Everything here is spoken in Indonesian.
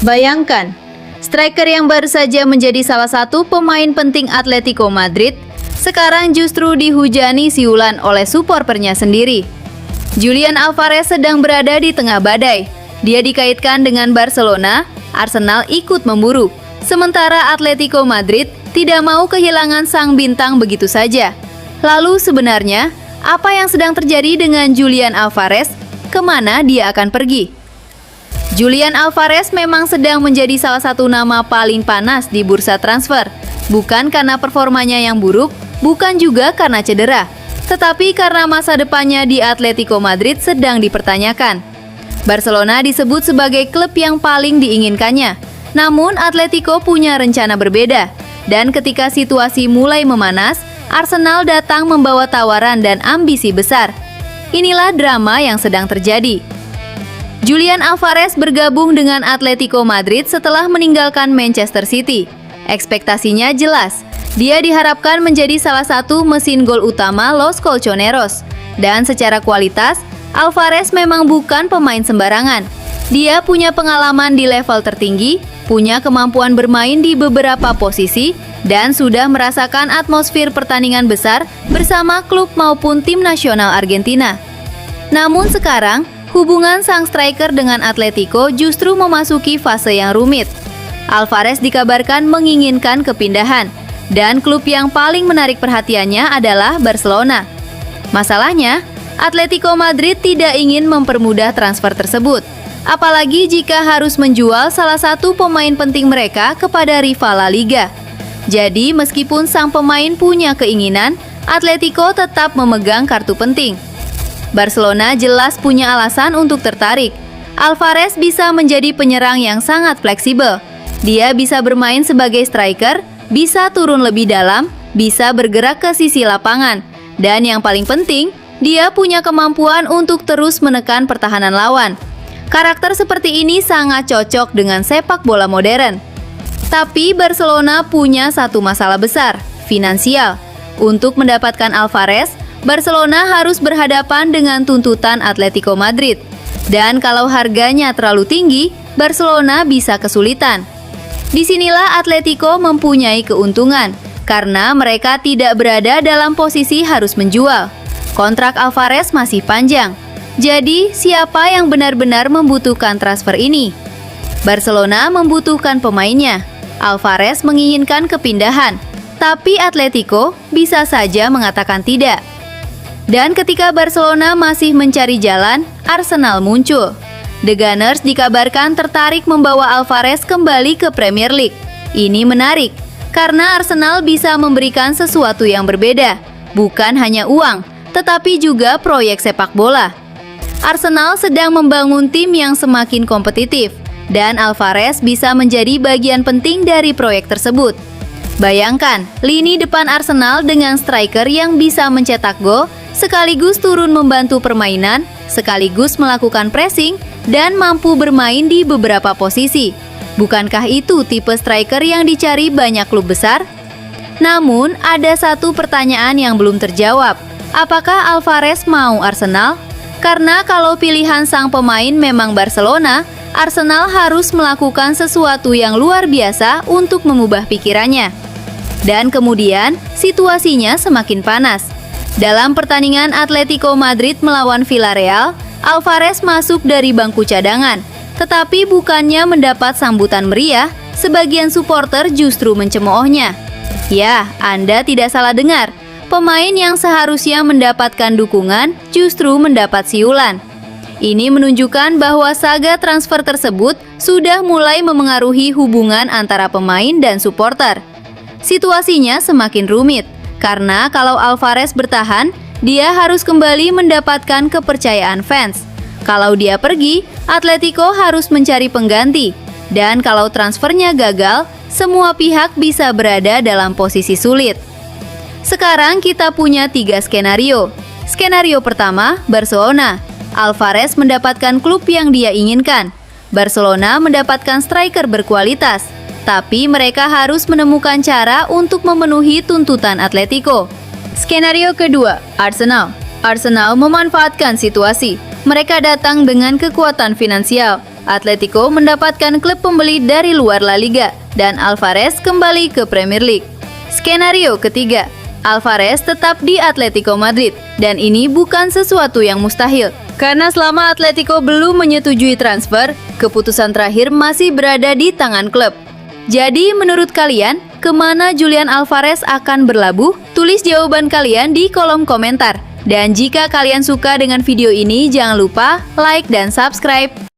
Bayangkan, striker yang baru saja menjadi salah satu pemain penting Atletico Madrid, sekarang justru dihujani siulan oleh suporternya sendiri. Julian Alvarez sedang berada di tengah badai. Dia dikaitkan dengan Barcelona, Arsenal ikut memburu. Sementara Atletico Madrid tidak mau kehilangan sang bintang begitu saja. Lalu sebenarnya, apa yang sedang terjadi dengan Julian Alvarez? Kemana dia akan pergi? Julian Alvarez memang sedang menjadi salah satu nama paling panas di bursa transfer. Bukan karena performanya yang buruk, bukan juga karena cedera, tetapi karena masa depannya di Atletico Madrid sedang dipertanyakan. Barcelona disebut sebagai klub yang paling diinginkannya. Namun Atletico punya rencana berbeda. Dan ketika situasi mulai memanas, Arsenal datang membawa tawaran dan ambisi besar. Inilah drama yang sedang terjadi. Julian Alvarez bergabung dengan Atletico Madrid setelah meninggalkan Manchester City. Ekspektasinya jelas, dia diharapkan menjadi salah satu mesin gol utama Los Colchoneros. Dan secara kualitas, Alvarez memang bukan pemain sembarangan. Dia punya pengalaman di level tertinggi, punya kemampuan bermain di beberapa posisi, dan sudah merasakan atmosfer pertandingan besar bersama klub maupun tim nasional Argentina. Namun sekarang, hubungan sang striker dengan Atletico justru memasuki fase yang rumit. Alvarez dikabarkan menginginkan kepindahan, dan klub yang paling menarik perhatiannya adalah Barcelona. Masalahnya, Atletico Madrid tidak ingin mempermudah transfer tersebut, apalagi jika harus menjual salah satu pemain penting mereka kepada rival La Liga. Jadi, meskipun sang pemain punya keinginan, Atletico tetap memegang kartu penting. Barcelona jelas punya alasan untuk tertarik. Alvarez bisa menjadi penyerang yang sangat fleksibel. Dia bisa bermain sebagai striker, bisa turun lebih dalam, bisa bergerak ke sisi lapangan. Dan yang paling penting, dia punya kemampuan untuk terus menekan pertahanan lawan. Karakter seperti ini sangat cocok dengan sepak bola modern. Tapi Barcelona punya satu masalah besar, finansial. Untuk mendapatkan Alvarez, Barcelona harus berhadapan dengan tuntutan Atletico Madrid. Dan kalau harganya terlalu tinggi, Barcelona bisa kesulitan. Disinilah Atletico mempunyai keuntungan, karena mereka tidak berada dalam posisi harus menjual. Kontrak Alvarez masih panjang. Jadi, siapa yang benar-benar membutuhkan transfer ini? Barcelona membutuhkan pemainnya. Alvarez menginginkan kepindahan, tapi Atletico bisa saja mengatakan tidak. Dan ketika Barcelona masih mencari jalan, Arsenal muncul. The Gunners dikabarkan tertarik membawa Alvarez kembali ke Premier League. Ini menarik, karena Arsenal bisa memberikan sesuatu yang berbeda. Bukan hanya uang, tetapi juga proyek sepak bola. Arsenal sedang membangun tim yang semakin kompetitif, dan Alvarez bisa menjadi bagian penting dari proyek tersebut. Bayangkan, lini depan Arsenal dengan striker yang bisa mencetak gol, sekaligus turun membantu permainan, sekaligus melakukan pressing, dan mampu bermain di beberapa posisi. Bukankah itu tipe striker yang dicari banyak klub besar? Namun, ada satu pertanyaan yang belum terjawab. Apakah Alvarez mau Arsenal? Karena kalau pilihan sang pemain memang Barcelona, Arsenal harus melakukan sesuatu yang luar biasa untuk mengubah pikirannya. Dan kemudian, situasinya semakin panas. Dalam pertandingan Atletico Madrid melawan Villarreal, Alvarez masuk dari bangku cadangan. Tetapi bukannya mendapat sambutan meriah, sebagian supporter justru mencemoohnya. Ya, Anda tidak salah dengar. Pemain yang seharusnya mendapatkan dukungan justru mendapat siulan. Ini menunjukkan bahwa saga transfer tersebut sudah mulai memengaruhi hubungan antara pemain dan supporter. Situasinya semakin rumit, karena kalau Alvarez bertahan, dia harus kembali mendapatkan kepercayaan fans. Kalau dia pergi, Atletico harus mencari pengganti. Dan kalau transfernya gagal, semua pihak bisa berada dalam posisi sulit. Sekarang kita punya 3 skenario. Skenario pertama, Barcelona. Alvarez mendapatkan klub yang dia inginkan. Barcelona mendapatkan striker berkualitas. Tapi mereka harus menemukan cara untuk memenuhi tuntutan Atletico. Skenario kedua, Arsenal. Arsenal memanfaatkan situasi. Mereka datang dengan kekuatan finansial. Atletico mendapatkan klub pembeli dari luar La Liga, dan Alvarez kembali ke Premier League. Skenario ketiga, Alvarez tetap di Atletico Madrid, dan ini bukan sesuatu yang mustahil. Karena selama Atletico belum menyetujui transfer, keputusan terakhir masih berada di tangan klub. Jadi menurut kalian, kemana Julian Alvarez akan berlabuh? Tulis jawaban kalian di kolom komentar. Dan jika kalian suka dengan video ini, jangan lupa like dan subscribe.